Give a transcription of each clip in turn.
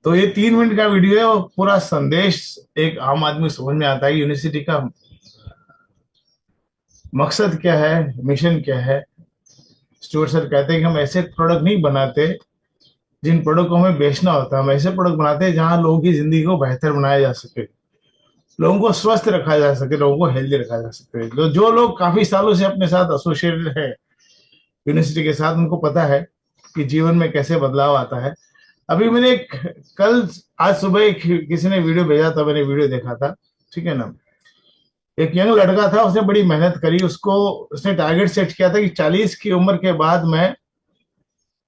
तो ये 3 मिनट का वीडियो है और पूरा संदेश एक आम आदमी समझ में आता है। यूनिवर्सिटी का मकसद क्या है, मिशन क्या है। स्टुअर्ट सर कहते हैं कि हम ऐसे प्रोडक्ट नहीं बनाते जिन प्रोडक्ट को हमें बेचना होता है, हम ऐसे प्रोडक्ट बनाते हैं जहां लोगों की जिंदगी को बेहतर बनाया जा सके, लोगों को स्वस्थ रखा जा सके, लोगों को हेल्दी रखा जा सके। तो जो लोग काफी सालों से अपने साथ एसोसिएटेड है यूनिवर्सिटी के साथ, उनको पता है कि जीवन में कैसे बदलाव आता है। अभी मैंने कल आज सुबह किसी ने वीडियो भेजा था, मैंने वीडियो देखा था, ठीक है ना। एक यंग लड़का था, उसने बड़ी मेहनत करी, उसको उसने टारगेट सेट किया था कि 40 की उम्र के बाद मैं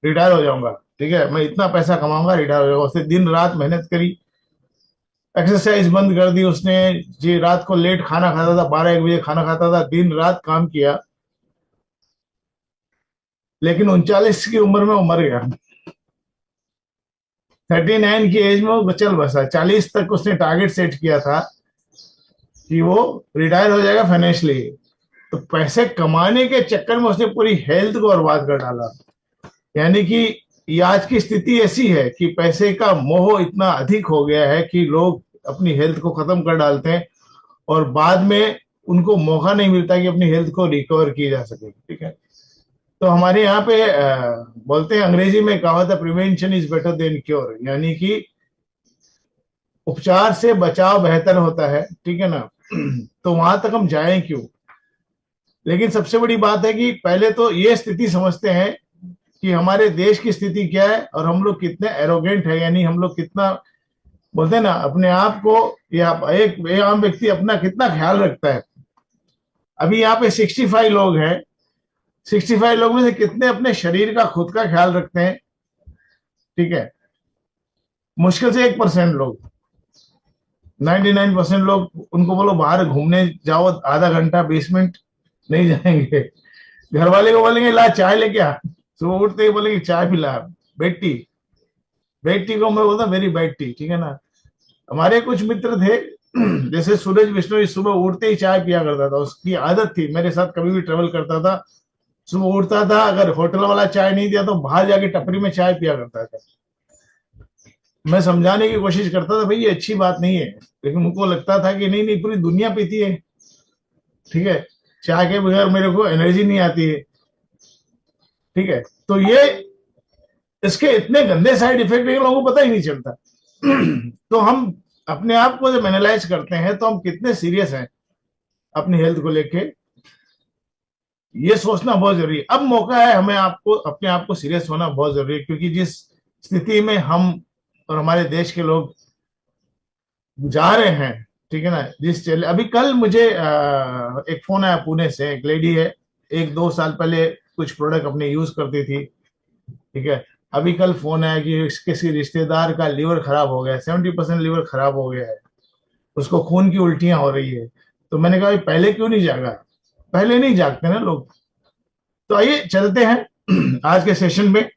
रिटायर हो जाऊंगा, ठीक है, मैं इतना पैसा कमाऊंगा, रिटायर हो जाऊंगा। उसने दिन रात मेहनत करी, एक्सरसाइज बंद कर दी उसने, जी रात को लेट खाना खाता था, 12-1 बजे खाना खाता था, दिन रात काम किया, लेकिन 39 की उम्र में वो मर गया। 39 की एज में वो चल बसा। 40 तक उसने टारगेट सेट किया था कि वो रिटायर हो जाएगा फाइनेंशियली। तो पैसे कमाने के चक्कर में उसने पूरी हेल्थ को बर्बाद कर डाला। यानी कि ये आज की स्थिति ऐसी है कि पैसे का मोह इतना अधिक हो गया है कि लोग अपनी हेल्थ को खत्म कर डालते हैं और बाद में उनको मौका नहीं मिलता कि अपनी हेल्थ को रिकवर की जा सके, ठीक है। तो हमारे यहाँ पे बोलते हैं, अंग्रेजी में कहावत है, prevention is better than cure, यानी कि उपचार से बचाव बेहतर होता है, ठीक है ना। तो वहां तक हम जाएं क्यों। लेकिन सबसे बड़ी बात है कि पहले तो ये स्थिति समझते हैं कि हमारे देश की स्थिति क्या है और हम लोग कितने एरोगेंट है, यानी हम लोग कितना बोलते हैं ना अपने आप को, या एक आम व्यक्ति अपना कितना ख्याल रखता है। अभी यहाँ पे 65 लोग हैं, 65 लोग में से कितने अपने शरीर का खुद का ख्याल रखते हैं, ठीक है। मुश्किल से 1% लोग। 99% लोग, उनको बोलो बाहर घूमने जाओ आधा घंटा 20 मिनट, नहीं जाएंगे। घर वाले को बोलेंगे ला चाय लेके आ, सुबह उठते ही बोलेंगे चाय पिला, बेटी। बेटी को मैं बोलता वेरी बैड टी, ठीक है ना। हमारे कुछ मित्र थे, जैसे सूरज बिश्नोई, सुबह उठते ही चाय पिया करता था, उसकी आदत थी, मेरे साथ कभी भी ट्रेवल करता था, सुबह उठता था, अगर होटल वाला चाय नहीं दिया तो बाहर जाके टपरी में चाय पिया करता था। मैं समझाने की कोशिश करता था भाई ये अच्छी बात नहीं है, लेकिन उनको लगता था कि नहीं नहीं पूरी दुनिया पीती है, ठीक है, चाय के बगैर मेरे को एनर्जी नहीं आती है, ठीक है। तो ये इसके इतने गंदे साइड इफेक्ट है कि लोगों को पता ही नहीं चलता। तो हम अपने आप को जब एनालाइज करते हैं तो हम कितने सीरियस हैं अपनी हेल्थ को लेके, ये सोचना बहुत जरूरी है। अब मौका है हमें आपको अपने आप को सीरियस होना बहुत जरूरी है, क्योंकि जिस स्थिति में हम और हमारे देश के लोग जा रहे हैं, ठीक है ना, जिस चले अभी कल मुझे एक फोन आया पुणे से, एक लेडी है, 1-2 साल पहले कुछ प्रोडक्ट अपने यूज करती थी, ठीक है। अभी कल फोन आया कि किसी रिश्तेदार का लीवर खराब हो गया, 70% लीवर खराब हो गया है, उसको खून की उल्टियां हो रही है। तो मैंने कहा पहले क्यों नहीं जागा, पहले नहीं जागते ना लोग। तो आइए चलते हैं आज के सेशन में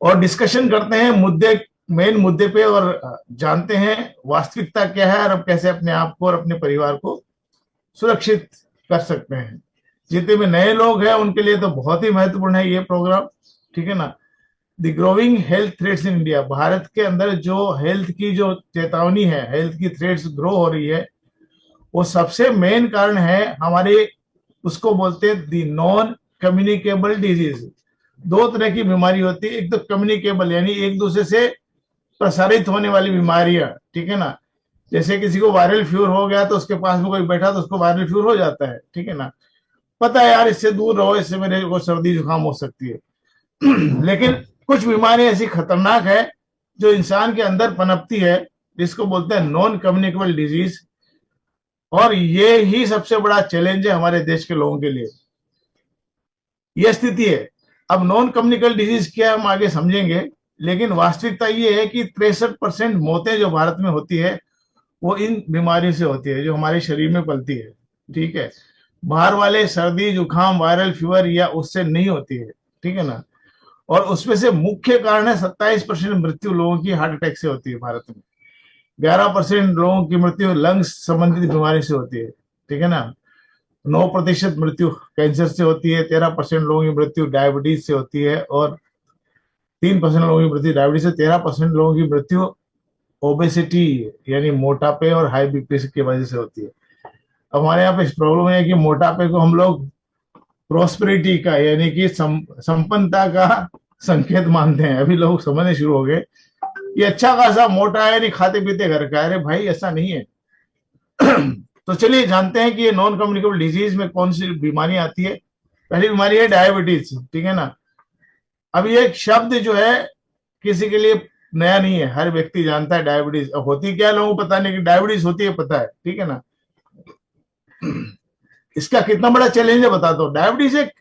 और डिस्कशन करते हैं मुद्दे, मेन मुद्दे पे, और जानते हैं वास्तविकता क्या है और अब कैसे अपने आप को और अपने परिवार को सुरक्षित कर सकते हैं। जितने भी नए लोग हैं उनके लिए तो बहुत ही महत्वपूर्ण है ये प्रोग्राम, ठीक है ना। The growing health threats in India, Bharat के अंदर जो हेल्थ की जो चेतावनी है, हेल्थ की थ्रेट्स ग्रो हो रही है, वो सबसे मेन कारण है हमारे, उसको बोलते हैं दी नॉन कम्युनिकेबल डिजीज। 2 तरह की बीमारी होती है, एक तो कम्युनिकेबल यानी एक दूसरे से प्रसारित होने वाली बीमारियां, ठीक है ना। जैसे किसी को वायरल फीवर हो गया तो उसके पास में कोई बैठा तो उसको वायरल फीवर हो जाता है, ठीक है ना, पता है यार इससे दूर रहो, इससे मेरे को सर्दी जुकाम हो सकती है। लेकिन कुछ बीमारी ऐसी खतरनाक है जो इंसान के अंदर पनपती है, जिसको बोलते हैं नॉन कम्युनिकेबल डिजीज। और ये ही सबसे बड़ा चैलेंज है हमारे देश के लोगों के लिए, यह स्थिति है। अब नॉन कम्युनिकेबल डिजीज क्या हम आगे समझेंगे, लेकिन वास्तविकता ये है कि 63% मौतें जो भारत में होती है वो इन बीमारियों से होती है जो हमारे शरीर में पलती है, ठीक है। बाहर वाले सर्दी जुकाम वायरल फीवर या उससे नहीं होती है, ठीक है ना। और उसमें से मुख्य कारण है 27% मृत्यु लोगों की हार्ट अटैक से होती है भारत में, 11% लोगों की मृत्यु लंग्स संबंधित बीमारी से होती है, ठीक है ना। 9% मृत्यु कैंसर से होती है, 13% लोगों की मृत्यु डायबिटीज से होती है, और 3% लोगों की मृत्यु डायबिटीज से, 13% लोगों की मृत्यु ओबेसिटी यानी मोटापे और हाई बीपी की वजह से होती है। अब हमारे यहाँ पे प्रॉब्लम है कि मोटापे को हम लोग प्रोस्पेरिटी का यानी कि संपन्नता का संकेत मानते हैं। अभी लोग समझने शुरू हो गए ये अच्छा खासा मोटा है, नहीं खाते पीते घर का। अरे भाई ऐसा नहीं है। तो चलिए जानते हैं कि ये नॉन कम्युनिकेबल डिजीज में कौन सी बीमारी आती है। पहली बीमारी है डायबिटीज, ठीक है ना। अब ये शब्द जो है किसी के लिए नया नहीं है, हर व्यक्ति जानता है डायबिटीज। अब होती क्या है लोगों को पता नहीं, कि डायबिटीज होती है पता है, ठीक है ना। इसका कितना बड़ा चैलेंज है बताता हूँ। डायबिटीज एक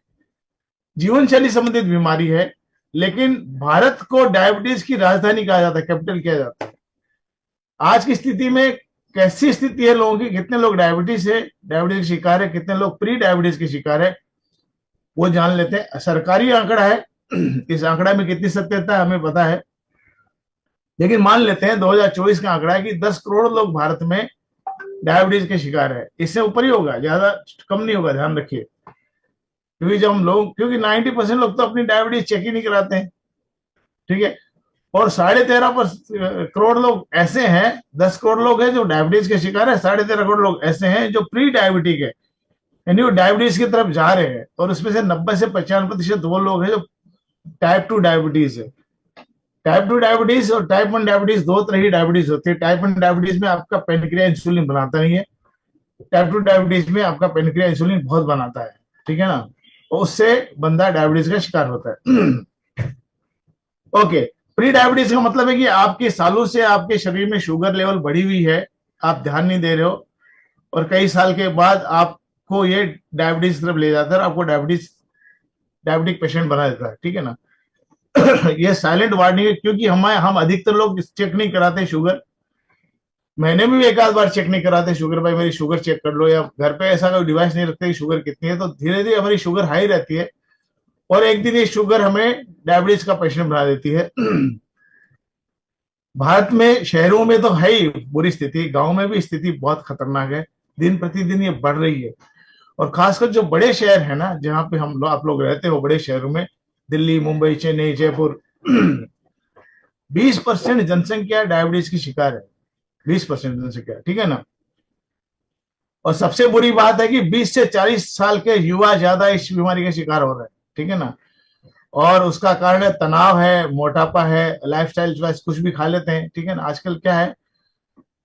जीवन शैली संबंधित बीमारी है, लेकिन भारत को डायबिटीज की राजधानी कहा जाता है, कैपिटल किया जाता है। आज की स्थिति में कैसी स्थिति है लोगों की, कितने लोग डायबिटीज है, डायबिटीज के शिकार है, कितने लोग प्री डायबिटीज के शिकार है, वो जान लेते हैं। सरकारी आंकड़ा है, इस आंकड़ा में कितनी सत्यता है हमें पता है, लेकिन मान लेते हैं 2024 का आंकड़ा है कि 10 करोड़ लोग भारत में डायबिटीज के शिकार है। इससे ऊपर ही होगा, ज्यादा कम नहीं होगा, ध्यान रखिए। क्योंकि जब हम लोग, क्योंकि 90% लोग तो अपनी डायबिटीज चेक ही नहीं कराते हैं, ठीक है। और 13.5 करोड़ लोग ऐसे हैं, 10 करोड़ लोग हैं जो डायबिटीज के शिकार है, 13.5 करोड़ लोग ऐसे हैं जो प्री डायबिटिक है, यानी वो डायबिटीज की तरफ जा रहे हैं। और उसमें से 90 से 95% वो लोग हैं जो टाइप 2 डायबिटीज है। टाइप 2 डायबिटीज और टाइप 1 डायबिटीज दो तरह की डायबिटीज होती है। टाइप 1 डायबिटीज में आपका पेनक्रिया इंसुलिन बनाता नहीं है, टाइप 2 डायबिटीज में आपका पेनक्रिया इंसुलिन बहुत बनाता है, ठीक है ना। और उससे बंदा डायबिटीज का शिकार होता है। ओके, प्री डायबिटीज का मतलब है कि आपके सालों से आपके शरीर में शुगर लेवल बढ़ी हुई है, आप ध्यान नहीं दे रहे हो, और कई साल के बाद आपको ये डायबिटीज तरफ ले जाता है, आपको डायबिटिक पेशेंट बना देता है, ठीक है ना। ये साइलेंट वार्निंग है, क्योंकि हम अधिकतर लोग चेक नहीं कराते शुगर। महीने में भी एक आध बार चेक नहीं कराते शुगर, भाई मेरी शुगर चेक कर लो, या घर पे ऐसा कोई डिवाइस नहीं रखते शुगर कितनी है। तो धीरे धीरे हमारी शुगर हाई रहती है, और एक दिन ये शुगर हमें डायबिटीज का पेशेंट बना देती है। भारत में शहरों में तो है ही बुरी स्थिति, गांव में भी स्थिति बहुत खतरनाक है, दिन प्रतिदिन ये बढ़ रही है। और खासकर जो बड़े शहर है ना, जहां पे आप लोग रहते हो, बड़े शहरों में, दिल्ली, मुंबई, चेन्नई, जयपुर, 20% जनसंख्या डायबिटीज की शिकार है, 20% जनसंख्या, ठीक है ना। और सबसे बुरी बात है कि 20 से 40 साल के युवा ज्यादा इस बीमारी के शिकार हो रहे हैं, ठीक है ना। और उसका कारण है तनाव है, मोटापा है, लाइफस्टाइल चॉइस, कुछ भी खा लेते हैं, ठीक है ना। आजकल क्या है,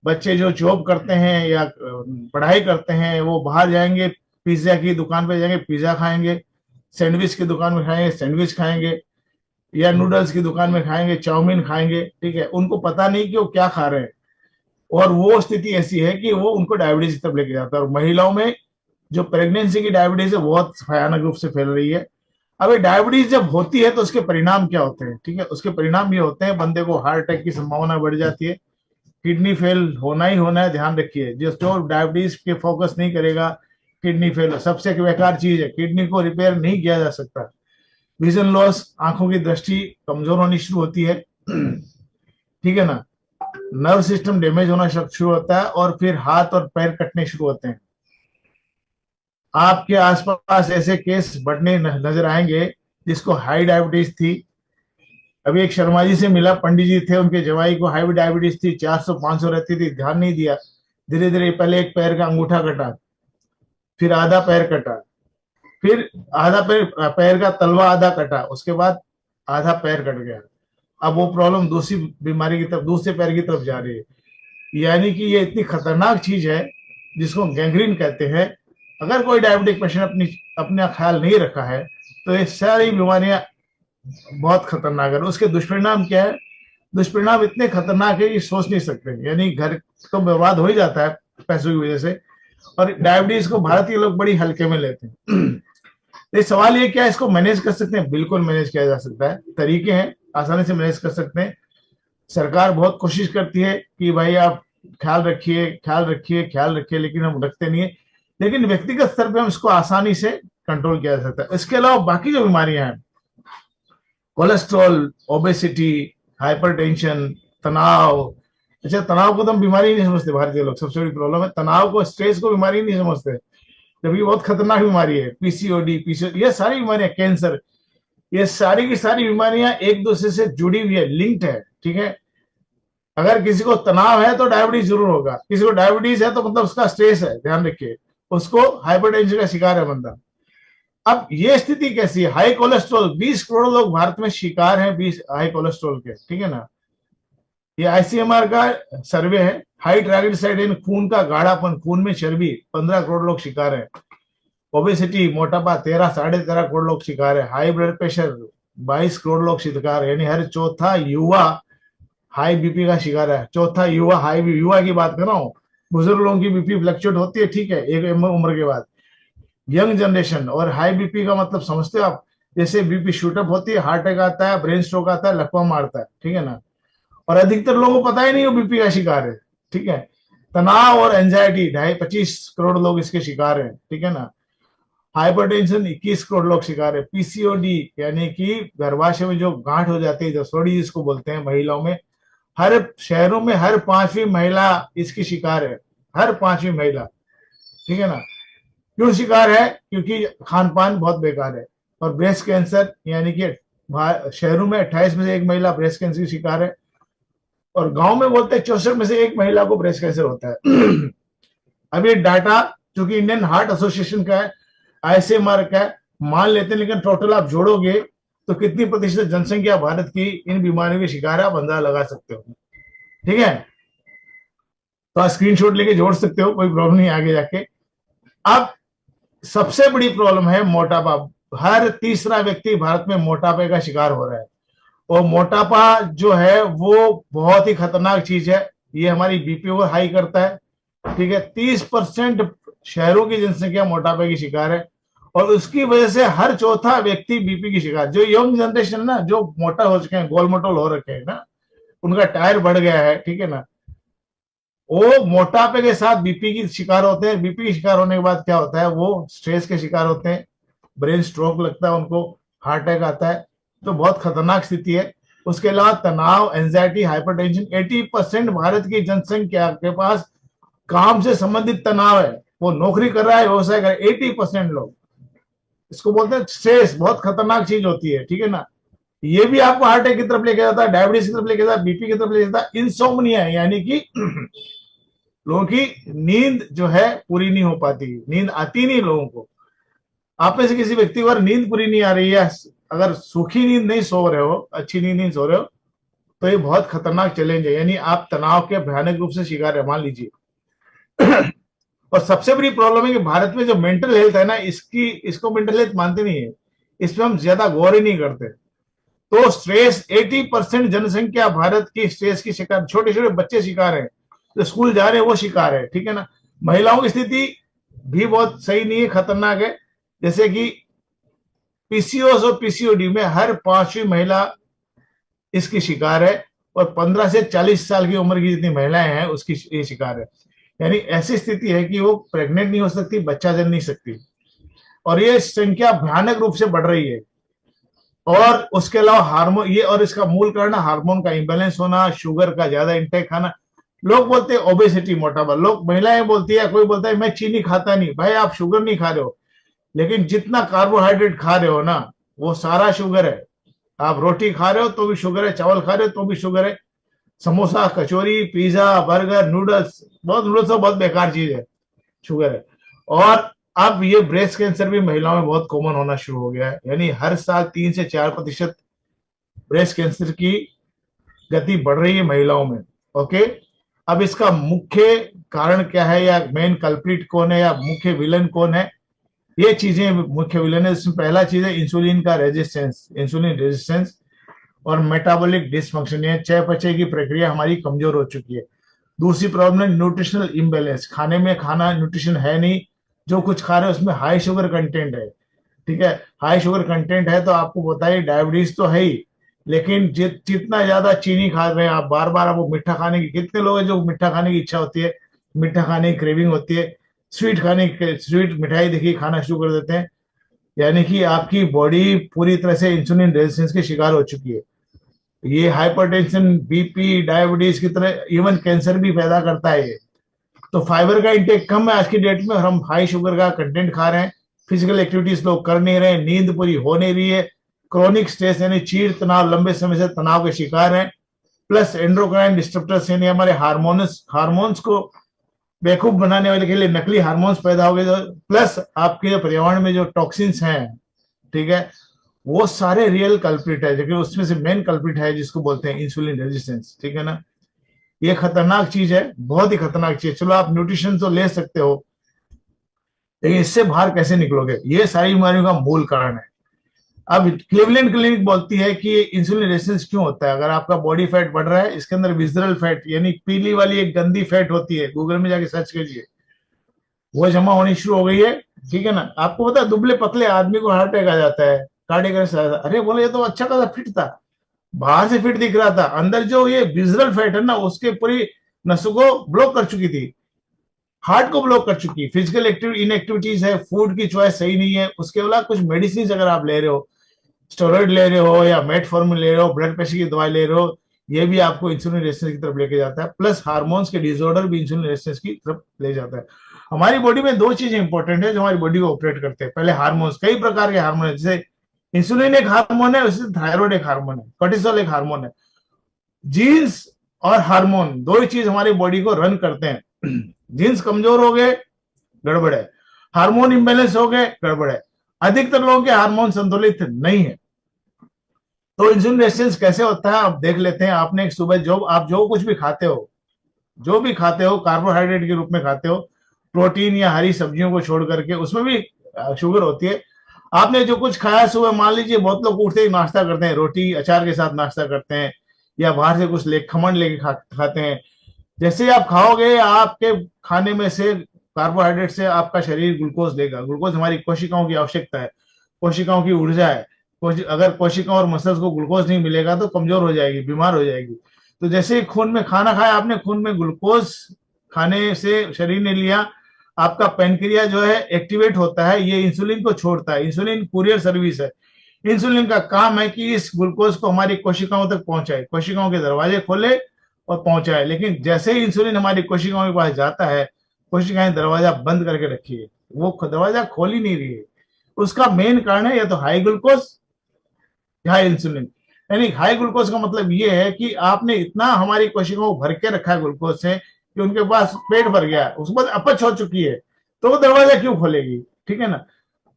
बच्चे जो जॉब करते हैं या पढ़ाई करते हैं, वो बाहर जाएंगे, पिज्जा की दुकान पे जाएंगे, पिज्जा खाएंगे, सैंडविच की दुकान में खाएंगे, सैंडविच खाएंगे, या नूडल्स की दुकान में खाएंगे, चाउमीन खाएंगे, ठीक है। उनको पता नहीं कि वो क्या खा रहे हैं, और वो स्थिति ऐसी है कि वो उनको डायबिटीज की तरफ लेके जाता है। और महिलाओं में जो प्रेगनेंसी की डायबिटीज है बहुत भयानक रूप से फैल रही है। अब ये डायबिटीज जब होती है तो उसके परिणाम क्या होते हैं, ठीक है। उसके परिणाम ये होते हैं, बंदे को हार्ट अटैक की संभावना बढ़ जाती है, किडनी फेल होना ही होना है, ध्यान रखिए। जो डायबिटीज पे फोकस नहीं करेगा, किडनी फेल सबसे बेकार चीज है, किडनी को रिपेयर नहीं किया जा सकता। विजन लॉस, आंखों की दृष्टि कमजोर होनी शुरू होती है, ठीक है ना। नर्व सिस्टम डैमेज होना शुरू होता है, और फिर हाथ और पैर कटने शुरू होते हैं। आपके आसपास ऐसे केस बढ़ने नजर आएंगे जिसको हाई डायबिटीज थी। अभी एक शर्मा जी से मिला, पंडित जी थे, उनके जवाई को हाई डायबिटीज थी, 400-500 रहती थी, ध्यान नहीं दिया। धीरे धीरे पहले एक पैर का अंगूठा कटा, फिर आधा पैर कटा, फिर आधा पैर का तलवा आधा कटा, उसके बाद आधा पैर कट गया। अब वो प्रॉब्लम दूसरी बीमारी की तरफ, दूसरे पैर की तरफ जा रही है। यानी कि ये इतनी खतरनाक चीज है जिसको गैंग्रीन कहते हैं। अगर कोई डायबिटिक पेशेंट अपना ख्याल नहीं रखा है तो ये सारी बीमारियां बहुत खतरनाक है। उसके दुष्परिणाम क्या है, दुष्परिणाम इतने खतरनाक है कि सोच नहीं सकते। यानी घर तो बर्बाद हो ही जाता है पैसों की वजह से, और डायबिटीज को भारतीय लोग बड़ी हल्के में लेते हैं। तो सवाल ये क्या है, इसको मैनेज कर सकते हैं? बिल्कुल मैनेज किया जा सकता है, तरीके हैं, आसानी से मैनेज कर सकते हैं। सरकार बहुत कोशिश करती है कि भाई आप ख्याल रखिए, ख्याल रखिए, ख्याल रखिए, लेकिन हम रखते नहीं है। लेकिन व्यक्तिगत स्तर पे हम इसको आसानी से कंट्रोल किया जा सकता है। इसके अलावा बाकी जो बीमारियां हैं, कोलेस्ट्रॉल, ओबेसिटी, हाइपरटेंशन, तनाव। अच्छा, तनाव को तो हम बीमारी नहीं समझते भारतीय लोग, सबसे बड़ी प्रॉब्लम है तनाव को, स्ट्रेस को बीमारी नहीं समझते, जबकि बहुत खतरनाक बीमारी है। पीसीओडी, ये सारी बीमारियां, कैंसर, ये सारी की सारी बीमारियां एक दूसरे से जुड़ी हुई है, लिंक्ड है, ठीक है। अगर किसी को तनाव है तो डायबिटीज जरूर होगा, किसी को डायबिटीज है तो मतलब उसका स्ट्रेस है, ध्यान रखिए, उसको हाइपरटेंशन का शिकार है बंदा। अब ये स्थिति कैसी है, हाई कोलेस्ट्रॉल, 20 करोड़ लोग भारत में शिकार हैं 20 हाई कोलेस्ट्रॉल के, ठीक है ना। ये आईसीएमआर का सर्वे है। हाई ट्राइग्लिसराइड, खून का गाढ़ापन, खून में चर्बी, 15 करोड़ लोग शिकार है। ओबेसिटी, मोटापा, 13-13.5 करोड़ लोग शिकार है। हाई ब्लड प्रेशर, 22 करोड़ लोग शिकार है, यानी हर चौथा युवा हाई बीपी का शिकार है। चौथा युवा हाई, युवा की बात कर रहा हूँ, बुजुर्ग लोगों की बीपी फ्लक्चुएट होती है, ठीक है, एक उम्र के बाद। यंग जनरेशन और हाई बीपी का मतलब समझते हो आप, जैसे बीपी शूटअप होती है, हार्ट अटैक आता है, ब्रेन स्ट्रोक आता है, लकवा मारता है, ठीक है ना। और अधिकतर लोगों को पता ही नहीं वो बीपी का शिकार है, ठीक है। तनाव और एंजाइटी, 25 करोड़ लोग इसके शिकार हैं, ठीक है ना। हाइपरटेंशन, 21 करोड़ लोग शिकार है। पीसीओडी यानी कि गर्भाशय में जो गांठ हो जाती है, जसोड़ी जिसको बोलते हैं, महिलाओं में हर शहरों में हर पांचवी महिला इसकी शिकार है, हर पांचवी महिला, ठीक है ना। क्यों शिकार है? क्योंकि खान पान बहुत बेकार है। और ब्रेस्ट कैंसर, यानी कि शहरों में 28 में से एक महिला ब्रेस्ट कैंसर की शिकार है, और गांव में बोलते हैं 64 में से एक महिला को ब्रेस्ट कैंसर होता है। अब ये डाटा जो कि इंडियन हार्ट एसोसिएशन का है, आईसीएमआर का है, मान लेते हैं, लेकिन टोटल आप जोड़ोगे तो कितनी प्रतिशत जनसंख्या भारत की इन बीमारियों के शिकार है, आप अंदाजा लगा सकते हो, ठीक है। तो आप स्क्रीनशॉट लेके जोड़ सकते हो, कोई प्रॉब्लम नहीं आगे जाके। अब सबसे बड़ी प्रॉब्लम है मोटापा। हर तीसरा व्यक्ति भारत में मोटापे का शिकार हो रहा है, और मोटापा जो है वो बहुत ही खतरनाक चीज है। ये हमारी बीपी को हाई करता है, ठीक है। 30% शहरों की जनसंख्या मोटापे की शिकार है, और उसकी वजह से हर चौथा व्यक्ति बीपी की शिकार। जो यंग जनरेशन ना, जो मोटा हो चुके हैं, गोल मोटोल हो रखे हैं ना, उनका टायर बढ़ गया है, ठीक है ना, वो मोटापे के साथ बीपी की शिकार होते हैं। बीपी की शिकार होने के बाद क्या होता है, वो स्ट्रेस के शिकार होते हैं, ब्रेन स्ट्रोक लगता है उनको, हार्ट अटैक आता है, तो बहुत खतरनाक स्थिति है। उसके अलावा तनाव, एंजाइटी, हाइपरटेंशन, 80% भारत की जनसंख्या के पास काम से संबंधित तनाव है। वो नौकरी कर रहा है, व्यवसाय कर रहा है, 80% लोग, इसको बोलते हैं स्ट्रेस। बहुत खतरनाक चीज होती है, ठीक है ना। ये भी आपको हार्ट अटैक की तरफ लेके जाता है, डायबिटीज की तरफ लेके जाता है, बीपी की तरफ लेके जाता है। इंसोम्निया यानी कि लोगों की नींद जो है पूरी नहीं हो पाती, नींद आती नहीं लोगों को। आप में से किसी व्यक्ति को अगर नींद पूरी नहीं आ रही है, अगर सूखी नींद नहीं सो रहे हो, अच्छी नींद नहीं सो रहे हो, तो ये बहुत खतरनाक चैलेंज है, यानी आप तनाव के भयानक रूप से शिकार है, मान लीजिए। और सबसे बड़ी प्रॉब्लम है कि भारत में जो मेंटल हेल्थ है ना, इसको मेंटल हेल्थ मानते नहीं है, इसमें हम ज्यादा गौर ही नहीं करते। तो स्ट्रेस, 80% जनसंख्या भारत की स्ट्रेस की शिकार, छोटे छोटे बच्चे शिकार है, जो स्कूल जा रहे हैं वो शिकार है, ठीक है ना। महिलाओं की स्थिति भी बहुत सही नहीं है, खतरनाक है। जैसे कि पीसीओएस और पीसीओडी में हर पांचवी महिला इसकी शिकार है, और 15 से 40 साल की उम्र की जितनी महिलाएं हैं उसकी ये शिकार है। यानी ऐसी स्थिति है कि वो प्रेग्नेंट नहीं हो सकती, बच्चा जन नहीं सकती, और ये संख्या भयानक रूप से बढ़ रही है। और उसके अलावा हार्मोन, ये और इसका मूल कारण हार्मोन का इंबैलेंस होना, शुगर का ज्यादा इंटेक खाना। लोग बोलते हैं ओबेसिटी, मोटापा, लोग, महिलाएं बोलती है, कोई बोलता है मैं चीनी खाता नहीं। भाई आप शुगर नहीं खा रहे हो, लेकिन जितना कार्बोहाइड्रेट खा रहे हो ना, वो सारा शुगर है। आप रोटी खा रहे हो तो भी शुगर है, चावल खा रहे हो तो भी शुगर है, समोसा, कचौरी, पिज्जा, बर्गर, नूडल्स, नूडल्स तो बहुत बेकार चीज है, शुगर है। और अब ये ब्रेस्ट कैंसर भी महिलाओं में बहुत कॉमन होना शुरू हो गया है, यानी हर साल 3 से 4% ब्रेस्ट कैंसर की गति बढ़ रही है महिलाओं में, ओके। अब इसका मुख्य कारण क्या है, या मेन कल्प्रिट कौन है, या मुख्य विलन कौन है, ये चीजें मुख्य विलन है। इसमें पहला चीज है इंसुलिन का रेजिस्टेंस, इंसुलिन रेजिस्टेंस और मेटाबॉलिक डिसफंक्शन, ये चयापचय की प्रक्रिया हमारी कमजोर हो चुकी है। दूसरी प्रॉब्लम है न्यूट्रिशनल इम्बेलेंस, खाने में खाना न्यूट्रिशन है नहीं, जो कुछ खा रहे हैं उसमें हाई शुगर कंटेंट है, ठीक है। हाई शुगर कंटेंट है तो आपको बताइए डायबिटीज तो है ही, लेकिन जितना ज्यादा चीनी खा रहे हैं आप, बार बार आपको मीठा खाने की, कितने लोग हैं जो मीठा खाने की इच्छा होती है, मीठा खाने की क्रेविंग होती है, स्वीट खाने की, स्वीट मिठाई देखिए खाना शुरू कर देते हैं, यानी कि आपकी बॉडी पूरी तरह से इंसुलिन रेजिस्टेंस के शिकार हो चुकी है। ये हाइपरटेंशन, बीपी, डायबिटीज की तरह इवन कैंसर भी पैदा करता है ये। तो फाइबर का इंटेक कम है आज की डेट में, हम हाई शुगर का कंटेंट खा रहे हैं, फिजिकल एक्टिविटीज लोग कर नहीं रहे, नींद पूरी हो नहीं रही है, क्रोनिक स्ट्रेस यानी चीड़ तनाव, लंबे समय से तनाव के शिकार हैं, प्लस एंड्रोक्राइन डिस्टर्बर्स यानी हमारे हार्मोन्स को बेवकूफ बनाने वाले के लिए नकली हार्मोन्स पैदा हो गए, प्लस आपके पर्यावरण में जो टॉक्सिन्स हैं, ठीक है, वो सारे रियल कल्प्रिट है, जो कि उसमें से मेन कल्प्रिट है जिसको बोलते हैं इंसुलिन रेजिस्टेंस, ठीक है ना। ये खतरनाक चीज है, बहुत ही खतरनाक चीज। चलो आप न्यूट्रिशन तो ले सकते हो, लेकिन इससे बाहर कैसे निकलोगे, ये सारी बीमारियों का मूल कारण है। अब क्लीवलैंड क्लिनिक बोलती है कि इंसुलिन रेजिस्टेंस क्यों होता है। अगर आपका बॉडी फैट बढ़ रहा है, इसके अंदर विजरल फैट यानी पीली वाली एक गंदी फैट होती है, गूगल में जाके सर्च कीजिए, वो जमा होनी शुरू हो गई है, ठीक है ना। आपको पता है दुबले पतले आदमी को हार्ट अटैक आ जाता है, कार्डियक अरेस्ट आ जाता है। अरे बोले ये तो अच्छा खासा फिट था, बाहर से फिट दिख रहा था, अंदर जो ये विजरल फैट है ना, उसके पूरी नसों को ब्लॉक कर चुकी थी, हार्ट को ब्लॉक कर चुकी। फिजिकल इनएक्टिविटीज है, फूड की चॉइस सही नहीं है, उसके अलावा कुछ मेडिसिन अगर आप ले रहे हो, स्टेरॉइड ले रहे हो या मेटफॉर्मिन ले रहे हो, ब्लड प्रेशर की दवाई ले रहे हो, ये भी आपको इंसुलिन रेजिस्टेंस की तरफ लेके जाता है। प्लस हार्मोन्स के डिसऑर्डर भी इंसुलिन रेजिस्टेंस की तरफ ले जाता है। हमारी बॉडी में दो चीजें इंपॉर्टेंट है जो हमारी बॉडी को ऑपरेट करते हैं। पहले हार्मोन्स, कई प्रकार के हार्मोन है, जैसे इंसुलिन एक हार्मोन है, उससे थायराइड एक हार्मोन है, कोर्टिसोल एक हार्मोन है। जीन्स और हार्मोन दो ही चीज हमारी बॉडी को रन करते हैं। जीन्स कमजोर हो गए, गड़बड़ है, हार्मोन इंबैलेंस हो गए, गड़बड़ है। अधिकतर लोगों के हार्मोन संतुलित नहीं है। तो इंसुलिन रेजिस्टेंस कैसे होता है आप देख लेते हैं। आपने एक सुबह आप जो कुछ भी खाते हो, जो भी खाते हो कार्बोहाइड्रेट के रूप में खाते हो, प्रोटीन या हरी सब्जियों को छोड़ करके, उसमें भी शुगर होती है। आपने जो कुछ खाया सुबह, मान लीजिए बहुत लोग उठते ही नाश्ता करते हैं, रोटी अचार के साथ नाश्ता करते हैं, या बाहर से कुछ खमण लेके खाते हैं। जैसे ही आप खाओगे, आपके खाने में से कार्बोहाइड्रेट से आपका शरीर ग्लूकोज देगा। ग्लूकोज हमारी कोशिकाओं की आवश्यकता है, कोशिकाओं की ऊर्जा है। अगर कोशिकाओं और मसल्स को ग्लूकोज नहीं मिलेगा तो कमजोर हो जाएगी, बीमार हो जाएगी। तो जैसे ही खून में खाना खाया आपने, खून में ग्लूकोज खाने से शरीर ने लिया, आपका पेनक्रिया जो है एक्टिवेट होता है, ये इंसुलिन को छोड़ता है। इंसुलिन कुरियर सर्विस है। इंसुलिन का काम है कि इस ग्लूकोज को हमारी कोशिकाओं तक पहुंचाए, कोशिकाओं के दरवाजे खोले और पहुंचाए। लेकिन जैसे ही इंसुलिन हमारी कोशिकाओं के पास जाता है, कोशिकाएं दरवाजा बंद करके रखी है, वो दरवाजा खोल ही नहीं रही है। उसका मेन कारण है या तो हाई ग्लूकोज या हाई इंसुलिन। यानी हाई ग्लूकोज का मतलब ये है कि आपने इतना हमारी कोशिकाओं को भर के रखा है ग्लूकोज से कि उनके पास पेट भर गया है, उसके बाद अपच हो चुकी है, तो वो दरवाजा क्यों खोलेगी, ठीक है ना।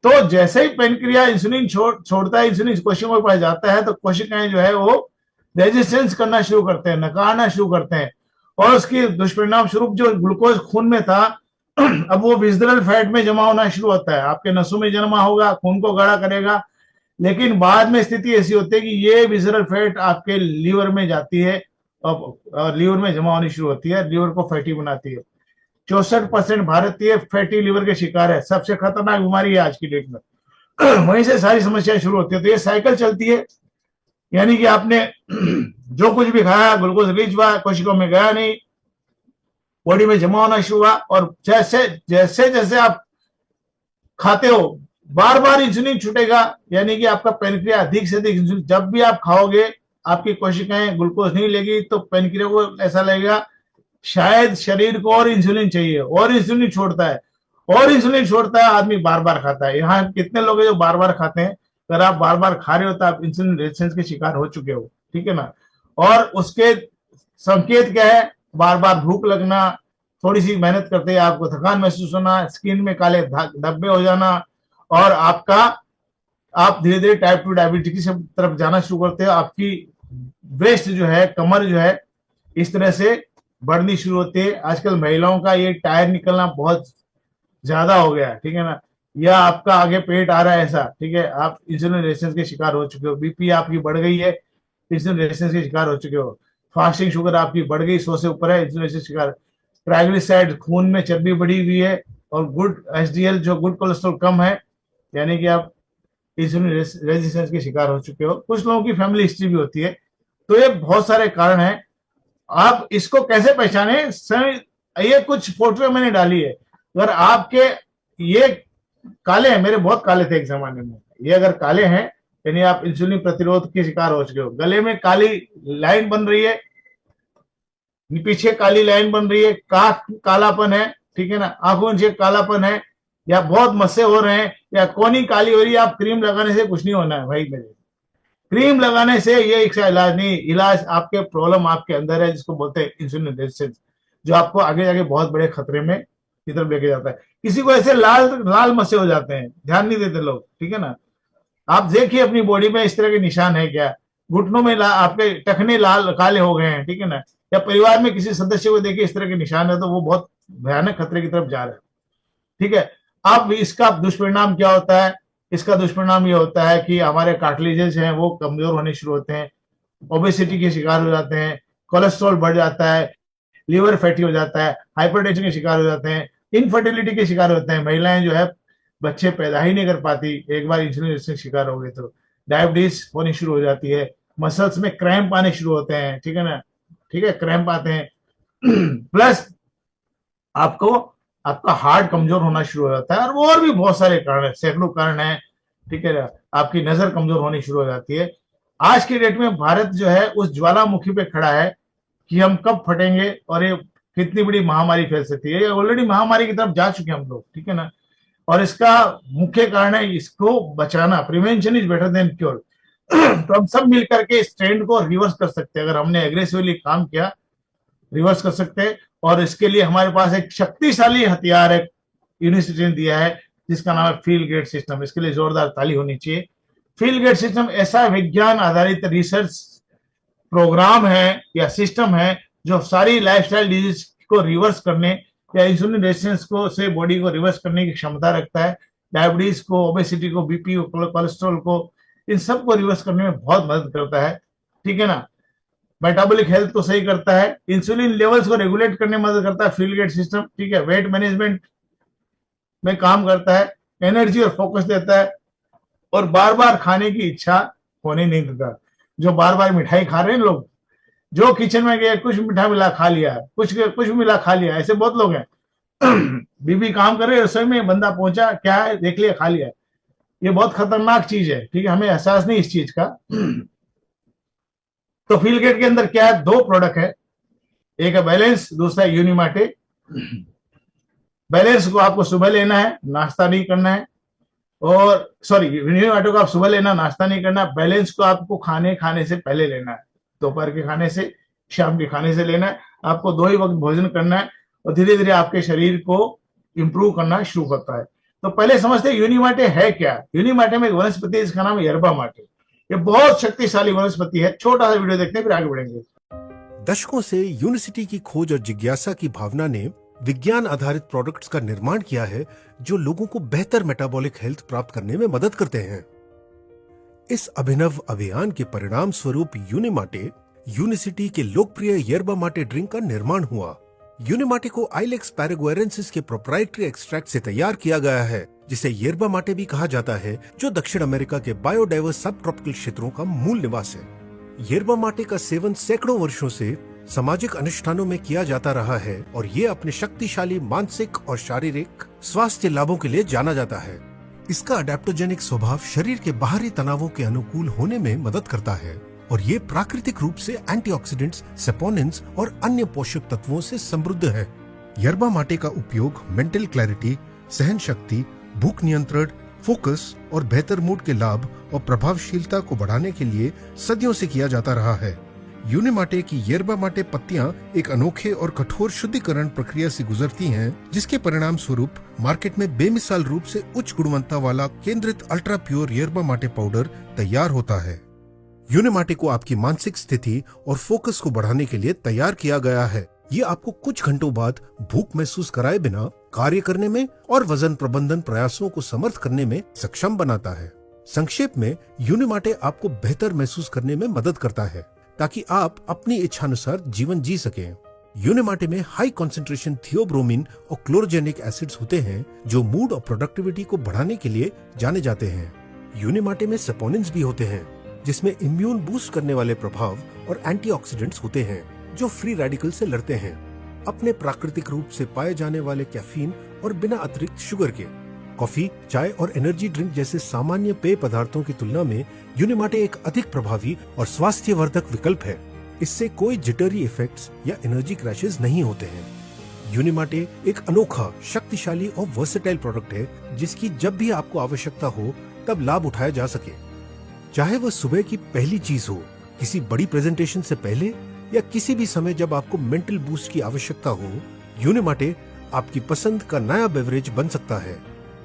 तो जैसे ही पेनक्रिया इंसुलिन छोड़ता है, इंसुलिन कोशिकाओं के पास जाता है, तो कोशिकाएं जो है वो रेजिस्टेंस करना शुरू करते हैं, नकारना शुरू करते हैं, और उसके दुष्परिणाम स्वरूप जो ग्लूकोज खून में था अब वो विजरल फैट में जमा होना शुरू होता है, आपके नसों में जमा होगा, खून को गाढ़ा करेगा। लेकिन बाद में स्थिति ऐसी होती है कि ये विजरल फैट आपके लीवर में जाती है और लीवर में जमा होनी शुरू होती है, लीवर को फैटी बनाती है। 64% भारतीय फैटी लीवर के शिकार है, सबसे खतरनाक बीमारी है आज की डेट में। वहीं से सारी समस्याएं शुरू होती है। तो ये साइकिल चलती है, यानी कि आपने जो कुछ भी खाया, ग्लूकोज रिलीज हुआ, कोशिकाओं में गया नहीं, बॉडी में जमा होना शुरू हुआ, और जैसे जैसे जैसे आप खाते हो, बार बार इंसुलिन छूटेगा, यानी कि आपका पेनक्रिया अधिक से अधिक इंसुलिन, जब भी आप खाओगे आपकी कोशिकाएं ग्लूकोज नहीं लेगी, तो पेनक्रिया को ऐसा लगेगा शायद शरीर को और इंसुलिन चाहिए, और इंसुलिन छोड़ता है, और इंसुलिन छोड़ता है, आदमी बार बार खाता है। यहाँ कितने लोग हैं जो बार बार खाते हैं। अगर आप बार बार खा रहे हो तो आप इंसुलिन रेजिस्टेंस के शिकार हो चुके हो, ठीक है ना। और उसके संकेत क्या है, बार बार भूख लगना, थोड़ी सी मेहनत करते हैं आपको थकान महसूस होना, स्किन में काले धब्बे हो जाना, और आप धीरे धीरे टाइप 2 डायबिटीज की तरफ जाना शुरू करते हो। आपकी वेस्ट जो है, कमर जो है, इस तरह से बढ़नी शुरू होती है। आजकल महिलाओं का ये टायर निकलना बहुत ज्यादा हो गया, ठीक है ना, या आपका आगे पेट आ रहा है ऐसा, ठीक है, आप इंसुलिन रेजिस्टेंस के शिकार हो चुके हो। बीपी आपकी बढ़ गई है, इंसुलिन रेजिस्टेंस के शिकार हो चुके हो। फास्टिंग शुगर आपकी बढ़ गई, 100 से ऊपर है, इंसुलिन रेजिस्टेंस शिकार। ट्राइग्लिसराइड, खून में चर्बी बढ़ी हुई है, और गुड एचडीएल जो गुड कोलेस्ट्रॉल कम है, यानी कि आप इंसुलिन रेजिस्टेंस के शिकार हो चुके हो। कुछ लोगों की फैमिली हिस्ट्री भी होती है। तो ये बहुत सारे कारण हैं। आप इसको कैसे पहचाने, ये कुछ फोटो मैंने डाली है। अगर आपके ये काले हैं, मेरे बहुत काले थे एक जमाने में, ये अगर काले हैं यानी आप इंसुलिन प्रतिरोध के शिकार हो चुके हो। गले में काली लाइन बन रही है, पीछे काली लाइन बन रही है, काफ कालापन है, ठीक है ना, आंखों से कालापन है, या बहुत मस्से हो रहे हैं, या कोनी काली हो रही है, आप क्रीम लगाने से कुछ नहीं होना है भाई मेरे। क्रीम लगाने से ये इसका इलाज नहीं, इलाज आपके प्रॉब्लम आपके अंदर है जिसको बोलते हैं इंसुलिन रेजिस्टेंस, जो आपको आगे जाके बहुत बड़े खतरे में की तरफ लेके जाता है। किसी को ऐसे लाल लाल मसे हो जाते हैं, ध्यान नहीं देते लोग, ठीक है ना। आप देखिए अपनी बॉडी में इस तरह के निशान है क्या, घुटनों में आपके टखने लाल काले हो गए हैं, ठीक है ना, या परिवार में किसी सदस्य को देखिए इस तरह के निशान है, तो वो बहुत भयानक खतरे की तरफ जा रहा है, ठीक है। अब इसका दुष्परिणाम क्या होता है? इसका दुष्परिणाम ये होता है कि हमारे कार्टिलेजेस हैं वो कमजोर होने शुरू होते हैं, ओबेसिटी के शिकार हो जाते हैं, कोलेस्ट्रॉल बढ़ जाता है, लिवर फैटी हो जाता है, हाइपरटेंशन के शिकार हो जाते हैं, इनफर्टिलिटी के शिकार होते हैं। महिलाएं जो है बच्चे पैदा ही नहीं कर पाती एक बार इंसुलिन रेजिस्टेंस शिकार हो गए तो। डायबिटीज होनी शुरू हो जाती है, मसल्स में क्रैम्प आने शुरू होते हैं, ठीक है ना, ठीक है, क्रैम्प आते हैं। प्लस आपको आपका हार्ट कमजोर होना शुरू हो जाता है, और वो और भी बहुत सारे कारण है, सैकड़ों कारण है, ठीक है। आपकी नजर कमजोर होनी शुरू हो जाती है। आज के डेट में भारत जो है उस ज्वालामुखी पे खड़ा है कि हम कब फटेंगे और ये कितनी बड़ी महामारी फैल सकती है। ऑलरेडी महामारी की तरफ जा चुके हैं हम लोग, ठीक है ना। और इसका मुख्य कारण है इसको बचाना, prevention is better than cure. तो हम सब मिलकर के इस ट्रेंड को रिवर्स कर सकते हैं, अगर हमने एग्रेसिवली काम किया रिवर्स कर सकते हैं। और इसके लिए हमारे पास एक शक्तिशाली हथियार है, यूनिवर्सिटी ने दिया है, जिसका नाम है फील्ड ग्रेड सिस्टम। इसके लिए जोरदार ताली होनी चाहिए। फील्ड ग्रेड सिस्टम ऐसा विज्ञान आधारित रिसर्च प्रोग्राम है या सिस्टम है जो सारी लाइफस्टाइल डिजीज को रिवर्स करने या इंसुलिन रेजिस्टेंस को से बॉडी को रिवर्स करने की क्षमता रखता है। डायबिटीज को, ओबेसिटी को, बीपी को, कोलेस्ट्रॉल को, इन सब को रिवर्स करने में बहुत मदद करता है, ठीक है ना। मेटाबॉलिक हेल्थ को सही करता है, इंसुलिन लेवल्स को रेगुलेट करने में मदद करता है फील्ड ग्रेड सिस्टम, ठीक है। वेट मैनेजमेंट में काम करता है, एनर्जी और फोकस देता है, और बार बार खाने की इच्छा होने नहीं देता। जो बार बार मिठाई खा रहे हैं लोग, जो किचन में गए कुछ मीठा मिला खा लिया, कुछ मिला खा लिया, ऐसे बहुत लोग हैं। बीबी काम कर रहे रसोई में, बंदा पहुंचा क्या है देख लिया खा लिया। ये बहुत खतरनाक चीज है, ठीक है, हमें एहसास नहीं इस चीज का। तो फील्ड ग्रेड के अंदर क्या है, दो प्रोडक्ट है, एक है बैलेंस, दूसरा है यूनिमाटे। बैलेंस को आपको सुबह लेना है, नाश्ता नहीं करना है, और सॉरी यूनिमाटे को आप सुबह लेना, नाश्ता नहीं करना। बैलेंस को आपको खाने से पहले लेना है, दोपहर के खाने से, शाम के खाने से लेना है। आपको 2 ही वक्त भोजन करना है, और धीरे धीरे आपके शरीर को इंप्रूव करना शुरू करता है। तो पहले समझते हैं यूनिमाटे है क्या। यूनिमाटे में एक वनस्पति है, इसका नाम है यरबा माटे। ये बहुत शक्तिशाली वनस्पति है। छोटा सा वीडियो देखते हैं, फिर आगे बढ़ेंगे। दशकों से यूनिसिटी की खोज और जिज्ञासा की भावना ने विज्ञान आधारित प्रोडक्ट्स का निर्माण किया है जो लोगों को बेहतर मेटाबॉलिक हेल्थ प्राप्त करने में मदद करते हैं। इस अभिनव अभियान के परिणाम स्वरूप यूनिमाटे, यूनिसिटी के लोकप्रिय यरबा माटे ड्रिंक का निर्माण हुआ। यूनिमाटे को आइलेक्स पैरागुएरेंसिस के प्रोप्राइटरी एक्सट्रैक्ट से तैयार किया गया है, जिसे यरबा माटे भी कहा जाता है, जो दक्षिण अमेरिका के बायोडाइवर्स सब ट्रॉपिकल क्षेत्रों का मूल निवास है। यरबा माटे का सेवन सैकड़ों वर्षों से सामाजिक अनुष्ठानों में किया जाता रहा है, और ये अपने शक्तिशाली मानसिक और शारीरिक स्वास्थ्य लाभों के लिए जाना जाता है। इसका अडेप्टोजेनिक स्वभाव शरीर के बाहरी तनावों के अनुकूल होने में मदद करता है, और ये प्राकृतिक रूप से एंटीऑक्सीडेंट्स, सेपोनिन्स और अन्य पोषक तत्वों से समृद्ध है। यरबा माटे का उपयोग मेंटल क्लैरिटी, सहन शक्ति, भूख नियंत्रण, फोकस और बेहतर मूड के लाभ और प्रभावशीलता को बढ़ाने के लिए सदियों से किया जाता रहा है। यूनिमाटे की यरबा माटे पत्तियां एक अनोखे और कठोर शुद्धिकरण प्रक्रिया से गुजरती हैं, जिसके परिणाम स्वरूप मार्केट में बेमिसाल रूप से उच्च गुणवत्ता वाला केंद्रित अल्ट्रा प्योर यरबा माटे पाउडर तैयार होता है। यूनिमाटे को आपकी मानसिक स्थिति और फोकस को बढ़ाने के लिए तैयार किया गया है। ये आपको कुछ घंटों बाद भूख महसूस कराए बिना कार्य करने में और वजन प्रबंधन प्रयासों को समर्थ करने में सक्षम बनाता है। संक्षेप में, यूनिमाटे आपको बेहतर महसूस करने में मदद करता है ताकि आप अपनी इच्छानुसार जीवन जी सकें। यूनिमाटे में हाई कंसंट्रेशन थियोब्रोमीन और क्लोरोजेनिक एसिड्स होते हैं, जो मूड और प्रोडक्टिविटी को बढ़ाने के लिए जाने जाते हैं। यूनिमाटे में सेपोनिन्स भी होते हैं, जिसमें इम्यून बूस्ट करने वाले प्रभाव और एंटीऑक्सीडेंट्स होते हैं, जो फ्री रेडिकल से लड़ते हैं। अपने प्राकृतिक रूप से पाए जाने वाले कैफीन और बिना अतिरिक्त शुगर के कॉफी, चाय और एनर्जी ड्रिंक जैसे सामान्य पेय पदार्थों की तुलना में यूनिमाटे एक अधिक प्रभावी और स्वास्थ्यवर्धक विकल्प है। इससे कोई जिटरी इफेक्ट्स या एनर्जी क्रैशेस नहीं होते हैं। यूनिमाटे एक अनोखा, शक्तिशाली और वर्सेटाइल प्रोडक्ट है, जिसकी जब भी आपको आवश्यकता हो तब लाभ उठाया जा सके। चाहे वह सुबह की पहली चीज हो, किसी बड़ी प्रेजेंटेशन से पहले या किसी भी समय जब आपको मेंटल बूस्ट की आवश्यकता हो, यूनिमाटे आपकी पसंद का नया बेवरेज बन सकता है।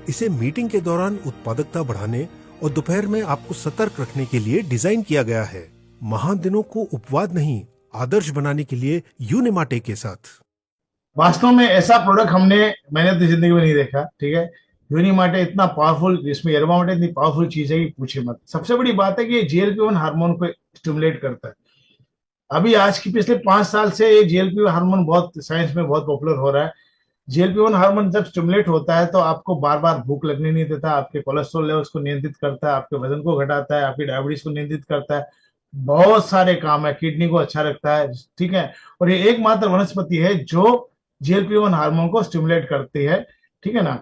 इसे मीटिंग के दौरान उत्पादकता बढ़ाने और दोपहर में आपको सतर्क रखने के लिए डिजाइन किया गया है। महान दिनों को उपवाद नहीं, आदर्श बनाने के लिए यूनिमाटे के साथ। वास्तव में ऐसा प्रोडक्ट मैंने तो जिंदगी में नहीं देखा। ठीक है, यूनिमाटे इतना पावरफुल, जिसमें यरवा माटे इतनी पावरफुल चीज है कि पूछे मत। सबसे बड़ी बात है कि ये GLP-1 हार्मोन को स्टिमुलेट करता है। अभी आज की पिछले 5 साल से ये GLP-1 हार्मोन बहुत साइंस में बहुत पॉपुलर हो रहा है। GLP-1 हार्मोन जब स्टिमुलेट होता है तो आपको बार बार भूख लगने नहीं देता, आपके कोलेस्ट्रॉल लेवल्स को नियंत्रित करता है, आपके वजन को घटाता है, आपकी डायबिटीज को नियंत्रित करता है, बहुत सारे काम है, किडनी को अच्छा रखता है। ठीक है, और ये एकमात्र वनस्पति है जो GLP-1 हार्मोन को स्टिमुलेट करती है। ठीक है ना।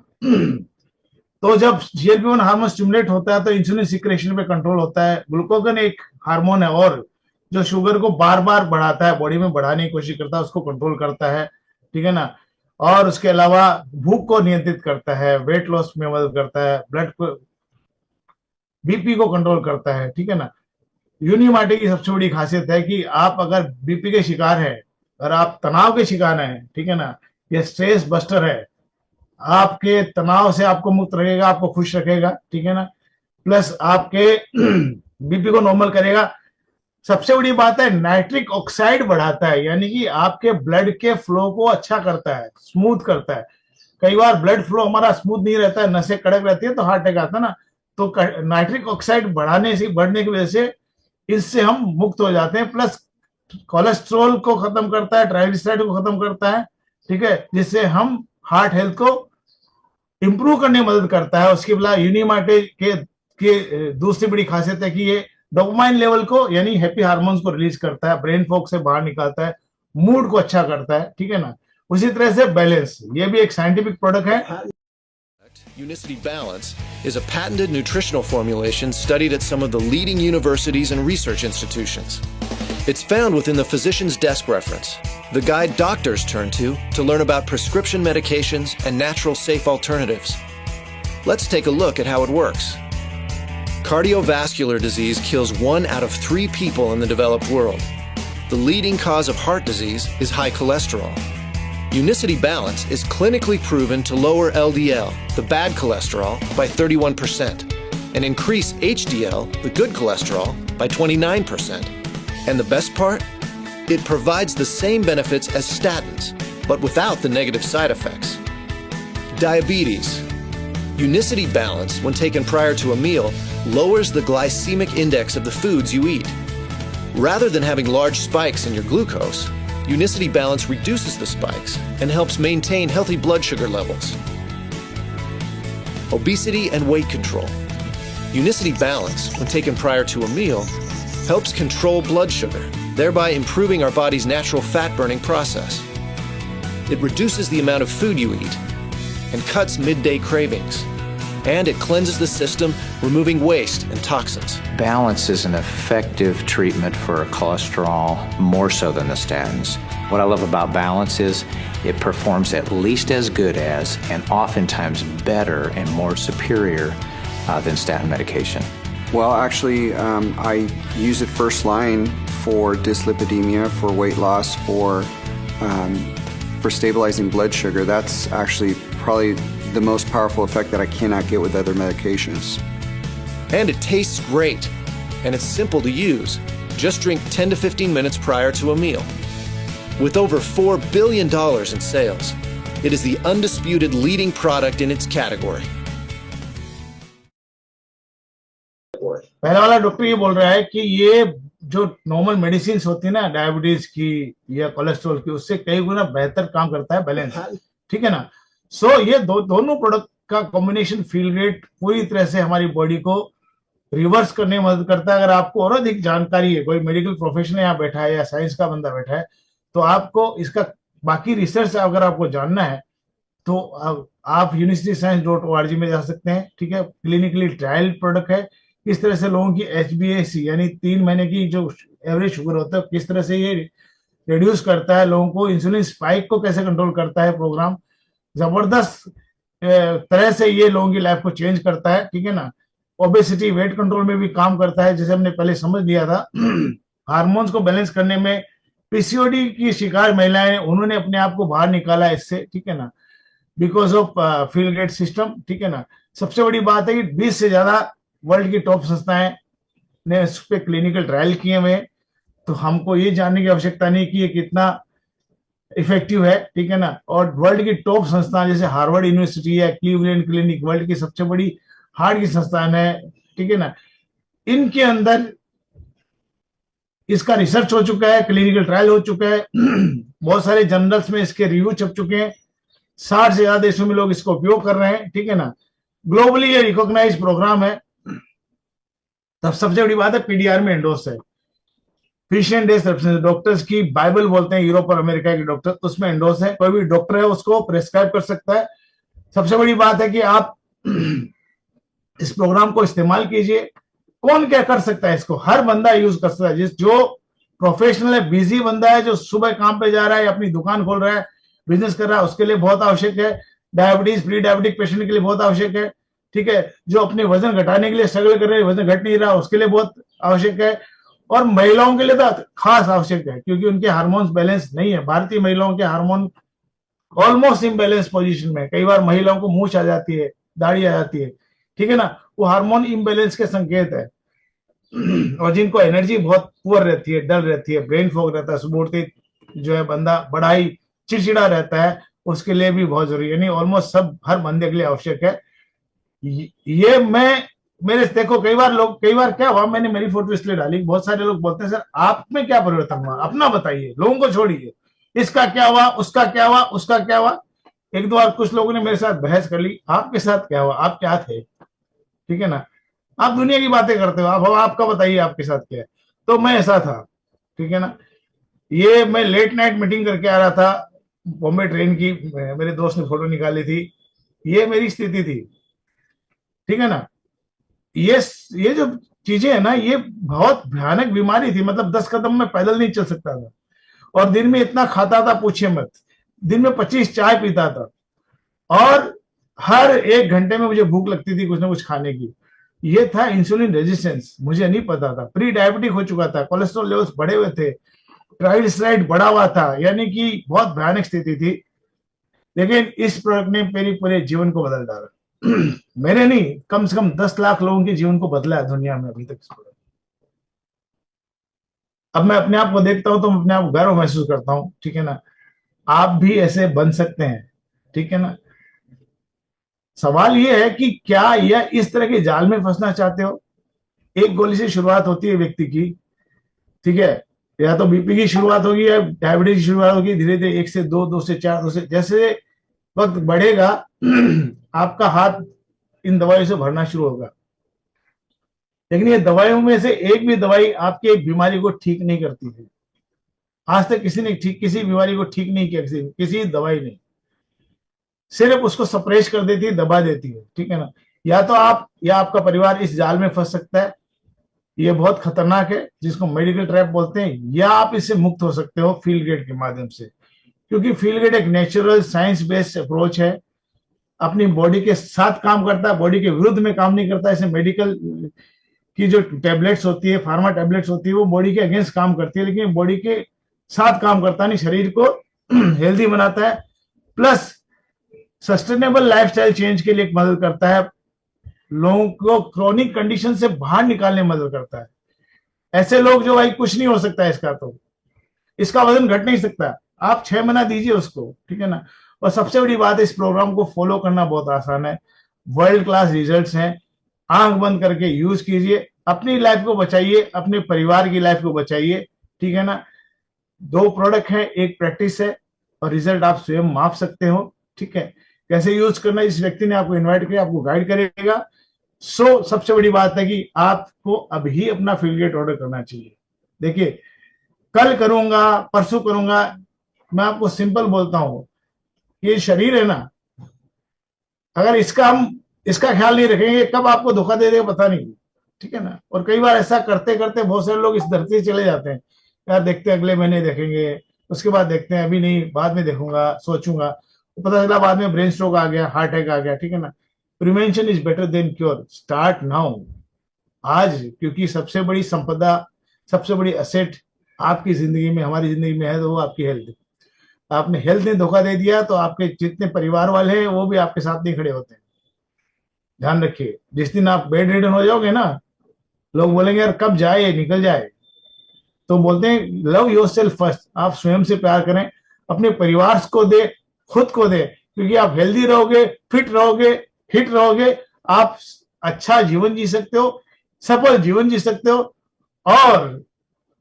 तो जब GLP-1 हार्मोन स्टिमुलेट होता है तो इंसुलिन सिक्रेशन पे कंट्रोल होता है। ग्लूकागोन एक हार्मोन है और जो शुगर को बार बार बढ़ाता है, बॉडी में बढ़ाने की कोशिश करता है, उसको कंट्रोल करता है। ठीक है ना। और उसके अलावा भूख को नियंत्रित करता है, वेट लॉस में मदद करता है, BP को कंट्रोल करता है। ठीक है ना। यूनिमाटे की सबसे बड़ी खासियत है कि आप अगर BP के शिकार हैं और आप तनाव के शिकार हैं, ठीक है ना, ये स्ट्रेस बस्टर है। आपके तनाव से आपको मुक्त रखेगा, आपको खुश रखेगा। ठीक है ना। प्लस आपके BP को नॉर्मल करेगा। सबसे बड़ी बात है, नाइट्रिक ऑक्साइड बढ़ाता है, यानी कि आपके ब्लड के फ्लो को अच्छा करता है, स्मूथ करता है। कई बार ब्लड फ्लो हमारा स्मूथ नहीं रहता है, नसें कड़क रहती है तो हार्ट अटैक आता है ना। तो नाइट्रिक ऑक्साइड बढ़ने की वजह से इससे हम मुक्त हो जाते हैं। प्लस कोलेस्ट्रॉल को खत्म करता है, ट्राइग्लिसराइड को खत्म करता है। ठीक है, जिससे हम हार्ट हेल्थ को इंप्रूव करने में मदद करता है। उसके अलावा यूनिमाटे के दूसरी बड़ी खासियत है कि ये डोपामाइन लेवल को, यानी हैप्पी हार्मोन्स को रिलीज करता है, ब्रेन फॉग से बाहर निकालता है, मूड को अच्छा करता है। ठीक है ना। उसी तरह से बैलेंस, ये भी एक साइंटिफिक प्रोडक्ट है। Unicity Balance is a patented nutritional formulation studied at some of the leading universities and research institutions. It's found within the physician's desk reference, the guide doctors turn to learn about prescription medications and natural safe alternatives. Let's take a look at how it works. Cardiovascular disease kills 1 out of 3 people in the developed world. The leading cause of heart disease is high cholesterol. Unicity Balance is clinically proven to lower LDL, the bad cholesterol, by 31% and increase HDL, the good cholesterol, by 29%. And the best part? It provides the same benefits as statins, but without the negative side effects. Diabetes. Unicity Balance, when taken prior to a meal, lowers the glycemic index of the foods you eat. Rather than having large spikes in your glucose, Unicity Balance reduces the spikes and helps maintain healthy blood sugar levels. Obesity and weight control. Unicity Balance, when taken prior to a meal, helps control blood sugar, thereby improving our body's natural fat-burning process. It reduces the amount of food you eat and cuts midday cravings. And it cleanses the system, removing waste and toxins. Balance is an effective treatment for cholesterol, more so than the statins. What I love about Balance is it performs at least as good as, and oftentimes better and more superior than statin medication. Well, actually, I use it first line for dyslipidemia, for weight loss, for stabilizing blood sugar. That's actually probably the most powerful effect that I cannot get with other medications. And it tastes great, and it's simple to use. Just drink 10 to 15 minutes prior to a meal. With over $4 billion in sales, it is the undisputed leading product in its category. पहला वाला doctor ये बोल रहा है कि ये जो normal medicine होती है ना, डायबिटीज की या कोलेस्ट्रॉल की, उससे कई गुना बेहतर काम करता है बैलेंस। ठीक है ना। सो ये दोनों प्रोडक्ट का कॉम्बिनेशन फील रेट पूरी तरह से हमारी बॉडी को रिवर्स करने में मदद करता है। अगर आपको और अधिक जानकारी है, कोई मेडिकल प्रोफेशनल यहाँ बैठा है या साइंस का बंदा बैठा है, तो आपको इसका बाकी रिसर्च अगर आपको जानना है तो आप universityscience.org में जा सकते हैं। ठीक है, क्लिनिकली ट्रायल प्रोडक्ट है। किस तरह से लोगों की HbA1c यानी 3 महीने की जो एवरेज शुगर होता है, किस तरह से ये रिड्यूस करता है, लोगों को इंसुलिन स्पाइक को कैसे कंट्रोल करता है प्रोग्राम, जबरदस्त तरह से ये लोगों की लाइफ को चेंज करता है। ठीक है ना। ओबेसिटी, वेट कंट्रोल में भी काम करता है, जैसे हमने पहले समझ लिया था। हार्मोन्स को बैलेंस करने में पीसीओडी की शिकार महिलाएं, उन्होंने अपने आप को बाहर निकाला इससे, ठीक है ना, because of feel gate system, ठीक है ना। सबसे बड़ी बात है कि 20 से ज्यादा वर्ल्ड की टॉप संस्थाएं ने इस पे क्लिनिकल ट्रायल किए हुए, तो हमको ये जानने की आवश्यकता नहीं कि ये कितना इफेक्टिव है, ठीक है ना। और वर्ल्ड की टॉप संस्थान जैसे हार्वर्ड यूनिवर्सिटी है, क्लीवलैंड क्लिनिक, वर्ल्ड की सबसे बड़ी हार्ट की संस्थान है, ठीक है ना, इनके अंदर इसका रिसर्च हो चुका है, क्लिनिकल ट्रायल हो चुका है। बहुत सारे जर्नल्स में इसके रिव्यू छप चुके हैं, 60 से ज्यादा देशों में लोग इसको उपयोग कर रहे हैं, ठीक है ना। ग्लोबली ये रिकॉग्नाइज प्रोग्राम है। तब सबसे बड़ी बात है पीडीआर में एंडोर्स है, फिजिशियन डेज डॉक्टर्स की बाइबल बोलते हैं यूरोप और अमेरिका के डॉक्टर, उसमें एंडोर्स है, कोई भी डॉक्टर है उसको प्रेस्क्राइब कर सकता है। सबसे बड़ी बात है कि आप इस प्रोग्राम को इस्तेमाल कीजिए। कौन क्या कर सकता है इसको? हर बंदा यूज कर सकता है, जिस जो प्रोफेशनल है, बिजी बंदा है, जो सुबह काम पे जा रहा है, अपनी दुकान खोल रहा है, बिजनेस कर रहा है, उसके लिए बहुत आवश्यक है। डायबिटीज, प्री डायबिटिक पेशेंट के लिए बहुत आवश्यक है, ठीक है। जो अपने वजन घटाने के लिए स्ट्रगल कर रहे हैं, वजन घट नहीं रहा, उसके लिए बहुत आवश्यक है। और महिलाओं के लिए तो खास आवश्यक है, क्योंकि उनके हार्मोन्स बैलेंस नहीं है। भारतीय महिलाओं के हार्मोन ऑलमोस्ट इम्बैलेंस पोजीशन में, कई बार महिलाओं को मूछ आ जाती है, दाढ़ी आ जाती है, ठीक है ना, वो हार्मोन इम्बैलेंस के संकेत है। और जिनको एनर्जी बहुत पुअर रहती है, डल रहती है, ब्रेन फॉग रहता है, सुबह उठते जो है बंदा बड़ा ही चिड़चिड़ा रहता है, उसके लिए भी बहुत जरूरी है। यानी ऑलमोस्ट सब हर बंदे के लिए आवश्यक है। ये मैं मेरे देखो कई बार क्या हुआ, मैंने मेरी फोटो इसलिए डाली, बहुत सारे लोग बोलते हैं सर आप में क्या परिवर्तन हुआ, अपना बताइए, लोगों को छोड़िए, इसका क्या हुआ, उसका क्या हुआ, उसका क्या हुआ। एक दो बार कुछ लोगों ने मेरे साथ बहस कर ली, आपके साथ क्या हुआ, आप क्या थे, ठीक है ना। आप दुनिया की बातें करते हो, आप आपका बताइए आपके साथ क्या है। तो मैं ऐसा था, ठीक है ना। ये मैं लेट नाइट मीटिंग करके आ रहा था बॉम्बे ट्रेन की, मेरे दोस्त ने फोटो निकाली थी, ये मेरी स्थिति थी, ठीक है ना। ये जो चीजें है ना, ये बहुत भयानक बीमारी थी, मतलब 10 कदम में पैदल नहीं चल सकता था, और दिन में इतना खाता था पूछिए मत, दिन में 25 चाय पीता था, और हर 1 घंटे में मुझे भूख लगती थी कुछ ना कुछ खाने की। ये था इंसुलिन रेजिस्टेंस, मुझे नहीं पता था। प्री डायबिटिक हो चुका था, कोलेस्ट्रॉल लेवल्स बढ़े हुए थे, ट्राइग्लिसराइड बढ़ा हुआ था, यानी कि बहुत भयानक स्थिति थी। लेकिन इस प्रोडक्ट ने मेरी पूरे जीवन को बदल डाला। मैंने नहीं, कम से कम 10 लाख लोगों के जीवन को बदला है दुनिया में अभी तक इस प्रोडक्ट। अब मैं अपने आप को देखता हूं तो मैं अपने आप गर्व महसूस करता हूं, ठीक है ना। आप भी ऐसे बन सकते हैं, ठीक है ना। सवाल यह है कि क्या यह इस तरह के जाल में फंसना चाहते हो। एक गोली से शुरुआत होती है व्यक्ति की, ठीक है, या तो बीपी की शुरुआत होगी या डायबिटीज की शुरुआत होगी, धीरे धीरे 1 से 2, 2 से 4, 2 से, जैसे वक्त बढ़ेगा आपका हाथ इन दवाइयों से भरना शुरू होगा। लेकिन ये दवाइयों में से एक भी दवाई आपकी एक बीमारी को ठीक नहीं करती है। आज तक किसी ने किसी बीमारी को ठीक नहीं किया, किसी दवाई ने, सिर्फ उसको सप्रेस कर देती है, दबा देती है, ठीक है ना। या तो आप या आपका परिवार इस जाल में फंस सकता है, ये बहुत खतरनाक है, जिसको मेडिकल ट्रैप बोलते हैं, या आप इससे मुक्त हो सकते हो फील गेट के माध्यम से। क्योंकि फील गेट एक नेचुरल साइंस बेस्ड अप्रोच है, अपनी बॉडी के साथ काम करता है, बॉडी के विरुद्ध में काम नहीं करता। ऐसे मेडिकल की जो टैबलेट्स होती है, फार्मा टैबलेट्स होती है, वो बॉडी के अगेंस्ट काम करती है, लेकिन बॉडी के साथ काम करता नहीं, शरीर को हेल्दी बनाता है, प्लस सस्टेनेबल लाइफस्टाइल चेंज के लिए मदद करता है, लोगों को क्रोनिक कंडीशन से बाहर निकालने में मदद करता है। ऐसे लोग जो भाई कुछ नहीं हो सकता है इसका, तो इसका वजन घट नहीं सकता, आप 6 महीना दीजिए उसको, ठीक है ना। और सबसे बड़ी बात है, इस प्रोग्राम को फॉलो करना बहुत आसान है, वर्ल्ड क्लास रिजल्ट्स हैं, आंख बंद करके यूज कीजिए, अपनी लाइफ को बचाइए, अपने परिवार की लाइफ को बचाइए, ठीक है ना। 2 प्रोडक्ट है, एक प्रैक्टिस है, और रिजल्ट आप स्वयं माप सकते हो, ठीक है। कैसे यूज करना, इस व्यक्ति ने आपको इन्वाइट किया, आपको गाइड करेगा। सबसे बड़ी बात है कि आपको अभी अपना फील गेट ऑर्डर करना चाहिए। देखिए, कल करूंगा, परसों करूंगा, मैं आपको सिंपल बोलता हूं, ये शरीर है ना, अगर इसका ख्याल नहीं रखेंगे, कब आपको धोखा दे देगा पता नहीं, ठीक है ना। और कई बार ऐसा करते करते बहुत सारे लोग इस धरती से चले जाते हैं, यार देखते हैं अगले महीने देखेंगे, उसके बाद देखते हैं, अभी नहीं, बाद में देखूंगा, सोचूंगा, तो पता चला बाद में ब्रेन स्ट्रोक आ गया, हार्ट अटैक आ गया, ठीक है ना। Prevention is better than cure, start now, आज, क्योंकि सबसे बड़ी संपदा, सबसे बड़ी एसेट आपकी जिंदगी में, हमारी जिंदगी में है तो वो आपकी हेल्थ। आपने हेल्थ ने धोखा दे दिया तो आपके जितने परिवार वाले हैं वो भी आपके साथ नहीं खड़े होते हैं। ध्यान रखिए, जिस दिन आप बेड रिडन हो जाओगे ना, लोग बोलेंगे यार कब जाए ये निकल जाए, तो बोलते हैं लव योरसेल्फ फर्स्ट, आप स्वयं से प्यार करें, अपने परिवार को दे, खुद को दे, क्योंकि आप हेल्दी रहोगे, फिट रहोगे, हिट रहोगे, आप अच्छा जीवन जी सकते हो, सफल जीवन जी सकते हो। और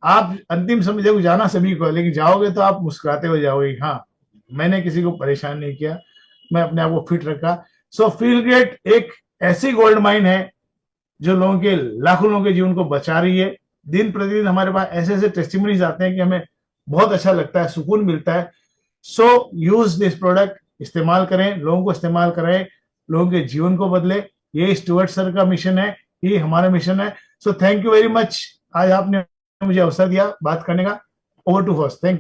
आप अंतिम समय जब जाना सभी को, लेकिन जाओगे तो आप मुस्कुराते हुए जाओगे, हाँ मैंने किसी को परेशान नहीं किया, मैं अपने आप को फिट रखा। सो फील ग्रेट एक ऐसी गोल्ड माइन है जो लोगों के, लाखों लोगों के जीवन को बचा रही है। दिन प्रतिदिन हमारे पास ऐसे ऐसे टेस्टिमनीज आते हैं कि हमें बहुत अच्छा लगता है, सुकून मिलता है। सो यूज दिस प्रोडक्ट, इस्तेमाल करें, लोगों को इस्तेमाल करें, लोगों के जीवन को बदले। ये स्टुअर्ट सर का मिशन है, ये हमारा मिशन है। So thank you very much, आज आपने मुझे अवसर दिया बात करने का। Over to first, thank you.